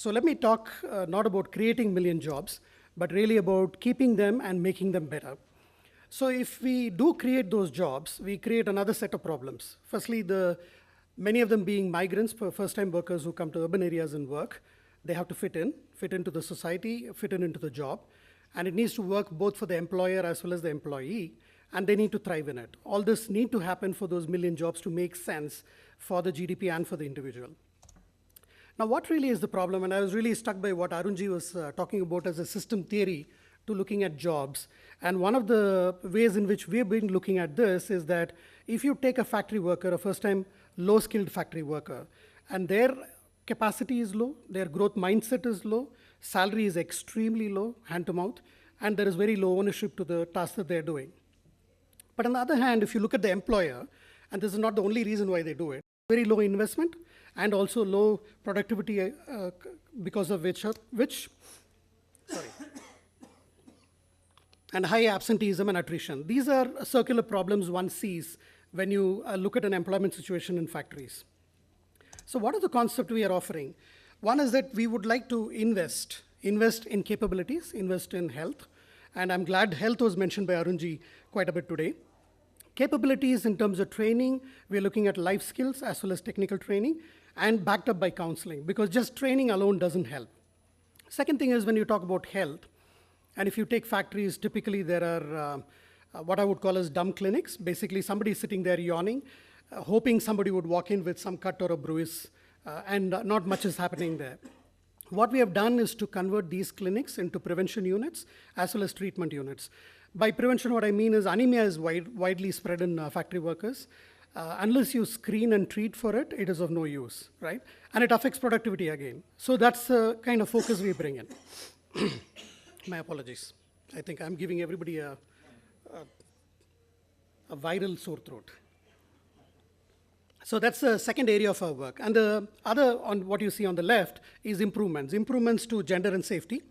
So let me talk not about creating million jobs, but really about keeping them and making them better. So if we do create those jobs, we create another set of problems. Firstly, many of them being migrants, first-time workers who come to urban areas and work. They have to fit into the society, fit into the job. And it needs to work both for the employer as well as the employee, and they need to thrive in it. All this need to happen for those million jobs to make sense for the GDP and for the individual. Now, what really is the problem? And I was really struck by what Arunji was talking about as a system theory to looking at jobs. And one of the ways in which we've been looking at this is that if you take a factory worker, a first-time low-skilled factory worker, and their capacity is low, their growth mindset is low, salary is extremely low, hand to mouth, and there is very low ownership to the task that they're doing. But on the other hand, if you look at the employer, and this is not the only reason why they do it, very low investment and also low productivity because of and high absenteeism and attrition. These are circular problems one sees when you look at an employment situation in factories. So what are the concepts we are offering? One is that we would like to invest in capabilities, invest in health, and I'm glad health was mentioned by Arunji quite a bit today. Capabilities in terms of training, we're looking at life skills as well as technical training, and backed up by counseling, because just training alone doesn't help. Second thing is when you talk about health, and if you take factories, typically there are what I would call as dumb clinics. Basically, somebody sitting there yawning, hoping somebody would walk in with some cut or a bruise, and not much is happening there. What we have done is to convert these clinics into prevention units as well as treatment units. By prevention, what I mean is anemia is widely spread in factory workers. Unless you screen and treat for it, it is of no use, right? And it affects productivity again. So that's the kind of focus we bring in. My apologies. I think I'm giving everybody a viral sore throat. So that's the second area of our work. And the other, on what you see on the left, is improvements to gender and safety.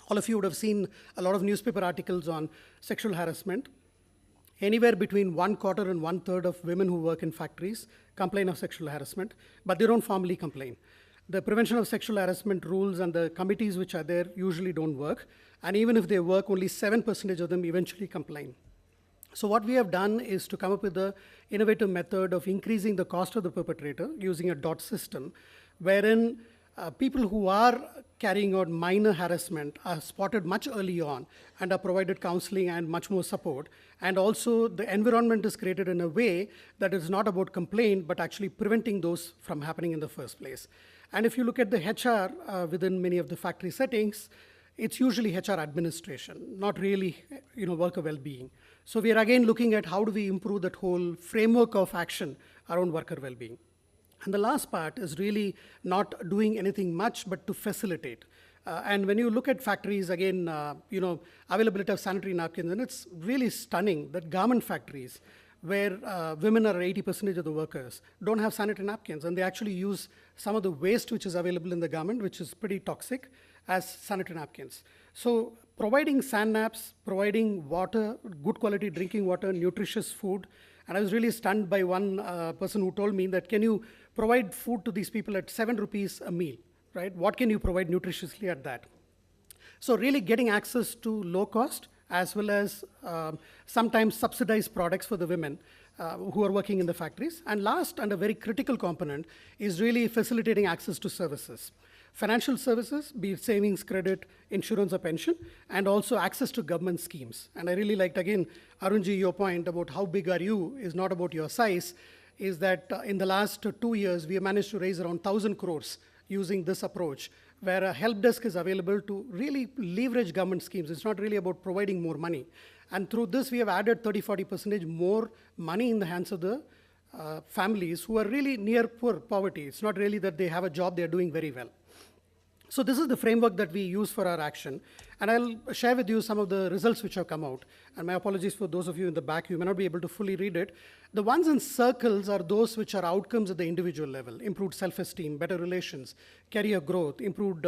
All of you would have seen a lot of newspaper articles on sexual harassment. Anywhere between 1/4 and 1/3 of women who work in factories complain of sexual harassment, but they don't formally complain. The prevention of sexual harassment rules and the committees which are there usually don't work. And even if they work, only 7% of them eventually complain. So what we have done is to come up with an innovative method of increasing the cost of the perpetrator using a DOT system, wherein people who are carrying out minor harassment are spotted much early on and are provided counseling and much more support. And also the environment is created in a way that is not about complaint, but actually preventing those from happening in the first place. And if you look at the HR within many of the factory settings, it's usually HR administration, not really worker well-being. So we are again looking at how do we improve that whole framework of action around worker well-being. And the last part is really not doing anything much, but to facilitate. And when you look at factories, again, availability of sanitary napkins, and it's really stunning that garment factories, where women are 80% of the workers, don't have sanitary napkins, and they actually use some of the waste which is available in the garment, which is pretty toxic, as sanitary napkins. So providing sand naps, providing water, good quality drinking water, nutritious food. And I was really stunned by one person who told me that, can you provide food to these people at 7 rupees a meal, right? What can you provide nutritiously at that? So really getting access to low cost as well as sometimes subsidized products for the women who are working in the factories. And last, and a very critical component, is really facilitating access to services. Financial services, be it savings, credit, insurance or pension, and also access to government schemes. And I really liked, again, Arunji, your point about how big are you is not about your size, is that in the last 2 years, we have managed to raise around 1,000 crores using this approach, where a help desk is available to really leverage government schemes. It's not really about providing more money. And through this, we have added 30-40% more money in the hands of the families who are really near poor poverty. It's not really that they have a job, they're doing very well. So this is the framework that we use for our action. And I'll share with you some of the results which have come out. And my apologies for those of you in the back, you may not be able to fully read it. The ones in circles are those which are outcomes at the individual level: improved self-esteem, better relations, career growth, improved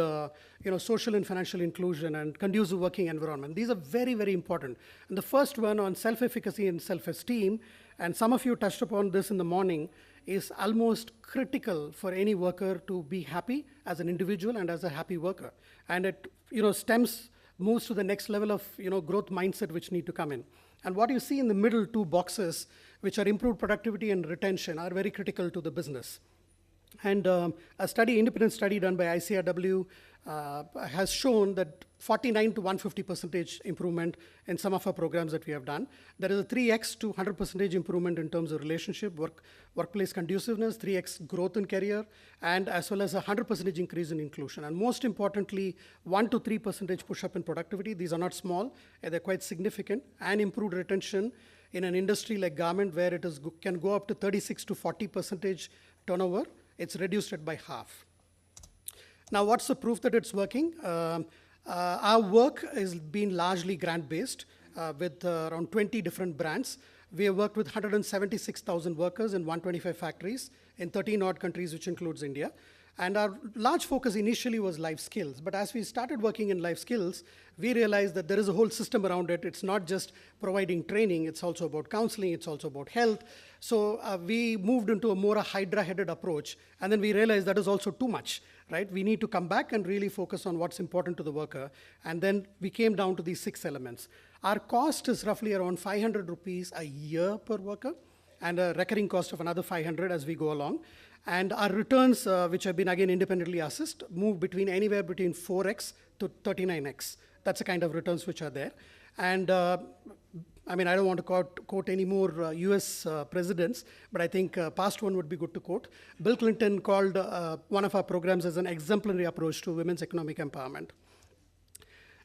social and financial inclusion, and conducive working environment. These are very, very important. And the first one on self-efficacy and self-esteem, and some of you touched upon this in the morning, is almost critical for any worker to be happy as an individual and as a happy worker. And it moves to the next level of growth mindset which need to come in. And what you see in the middle two boxes, which are improved productivity and retention, are very critical to the business. And a independent study done by ICRW has shown that 49 to 150% improvement in some of our programs that we have done. There is a 3x to 100% improvement in terms of relationship, workplace conduciveness, 3x growth in career, and as well as a 100% increase in inclusion. And most importantly, 1 to 3% push-up in productivity. These are not small, they're quite significant, and improved retention in an industry like garment where it can go up to 36 to 40% turnover. It's reduced it by half. Now, what's the proof that it's working? Our work has been largely grant-based with around 20 different brands. We have worked with 176,000 workers in 125 factories in 13 odd countries, which includes India. And our large focus initially was life skills. But as we started working in life skills, we realized that there is a whole system around it. It's not just providing training. It's also about counseling. It's also about health. So we moved into a more hydra-headed approach. And then we realized that is also too much, right? We need to come back and really focus on what's important to the worker. And then we came down to these 6 elements. Our cost is roughly around 500 rupees a year per worker, and a recurring cost of another 500 as we go along. And our returns, which have been again independently assessed, move anywhere between 4x to 39x. That's the kind of returns which are there. And I don't want to quote any more US presidents, but I think past one would be good to quote. Bill Clinton called one of our programs as an exemplary approach to women's economic empowerment.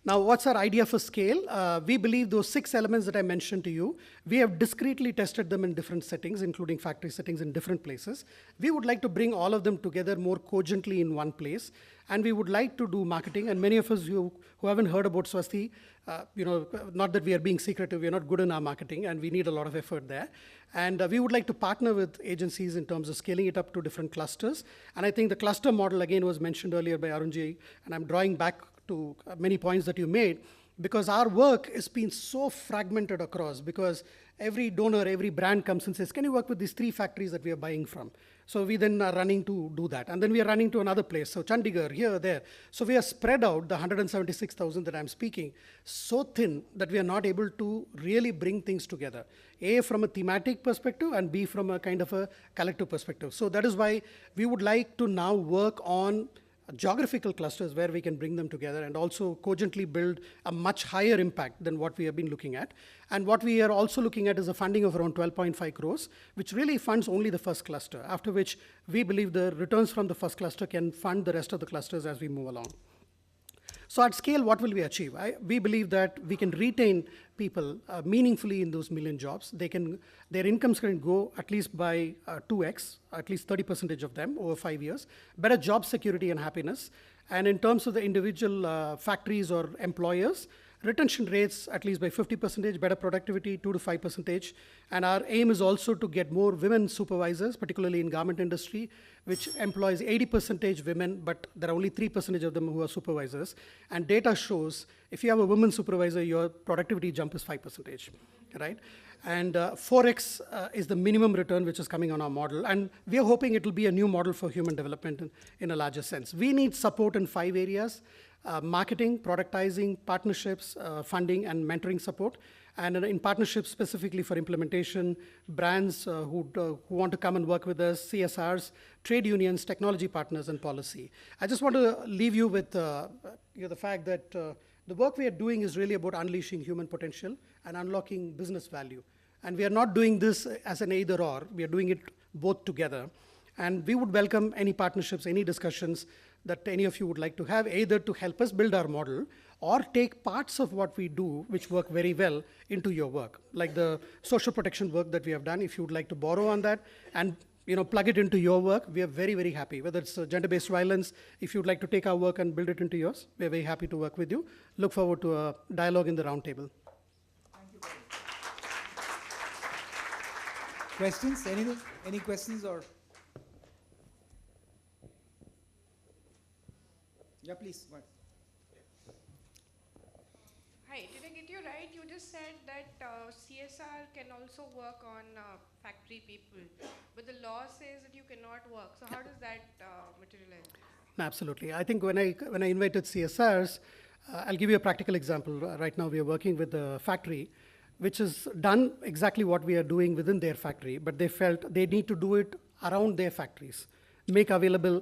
Now, what's our idea for scale? We believe those 6 elements that I mentioned to you, we have discretely tested them in different settings, including factory settings in different places. We would like to bring all of them together more cogently in one place, and we would like to do marketing. And many of us who haven't heard about Swasti, not that we are being secretive, we are not good in our marketing, and we need a lot of effort there. And we would like to partner with agencies in terms of scaling it up to different clusters. And I think the cluster model, again, was mentioned earlier by Arunji, and I'm drawing back to many points that you made, because our work has been so fragmented across, because every donor, every brand comes and says, can you work with these 3 factories that we are buying from? So we then are running to do that. And then we are running to another place. So Chandigarh, here, there. So we are spread out, the 176,000 that I'm speaking, so thin that we are not able to really bring things together. A, from a thematic perspective, and B, from a kind of a collective perspective. So that is why we would like to now work on geographical clusters where we can bring them together and also cogently build a much higher impact than what we have been looking at. And what we are also looking at is a funding of around 12.5 crores, which really funds only the first cluster, after which we believe the returns from the first cluster can fund the rest of the clusters as we move along. So at scale, what will we achieve? We believe that we can retain people meaningfully in those million jobs. Their incomes can go at least by 2x, at least 30% of them over 5 years. Better job security and happiness. And in terms of the individual factories or employers, retention rates at least by 50%, better productivity 2 to 5%. And our aim is also to get more women supervisors, particularly in garment industry, which employs 80% women, but there are only 3% of them who are supervisors. And data shows if you have a woman supervisor, your productivity jump is 5%, right? And 4x is the minimum return which is coming on our model. And we are hoping it will be a new model for human development in a larger sense. We need support in 5 areas. Marketing, productizing, partnerships, funding, and mentoring support. And in partnerships specifically for implementation, brands who want to come and work with us, CSRs, trade unions, technology partners, and policy. I just want to leave you with the fact that the work we are doing is really about unleashing human potential and unlocking business value. And we are not doing this as an either-or. We are doing it both together. And we would welcome any partnerships, any discussions that any of you would like to have, either to help us build our model or take parts of what we do, which work very well, into your work. Like the social protection work that we have done, if you would like to borrow on that and plug it into your work, we are very, very happy. Whether it's gender-based violence, if you'd like to take our work and build it into yours, we're very happy to work with you. Look forward to a dialogue in the roundtable. Thank you. Questions? Anything? Any questions or? Yeah, please. Hi, did I get you right? You just said that CSR can also work on factory people, but the law says that you cannot work. So how does that materialize? Absolutely. I think when I invited CSRs, I'll give you a practical example. Right now, we are working with a factory, which has done exactly what we are doing within their factory, but they felt they need to do it around their factories, make available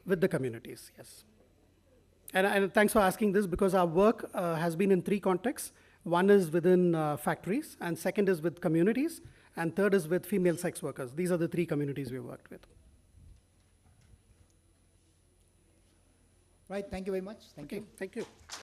with the communities. Yes. And thanks for asking this because our work has been in three contexts. One is within factories, and second is with communities, and third is with female sex workers. These are the three communities we worked with. Right, thank you very much. Thank you. Thank you.